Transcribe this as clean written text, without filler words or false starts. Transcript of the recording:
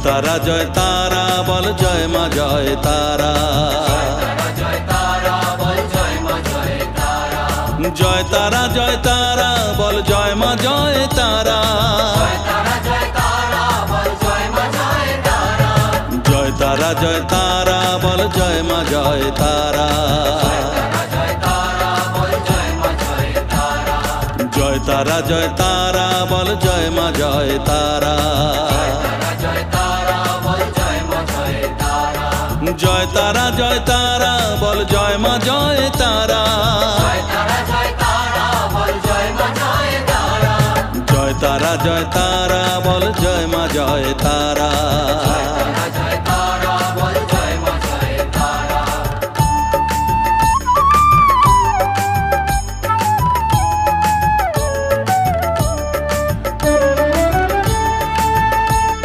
তারা জয় তারা বল জয় মা জয় তারা। জয় তারা জয় তারা বল জয় মা জয় তারা। জয় তারা জয় তারা বল জয় মা জয় তারা। জয় তারা জয় তারা বল জয় মা জয় তারা। জয় তারা জয় তারা বল জয় মা জয় তারা। জয় তারা জয় তারা বল জয় মা জয় তারা।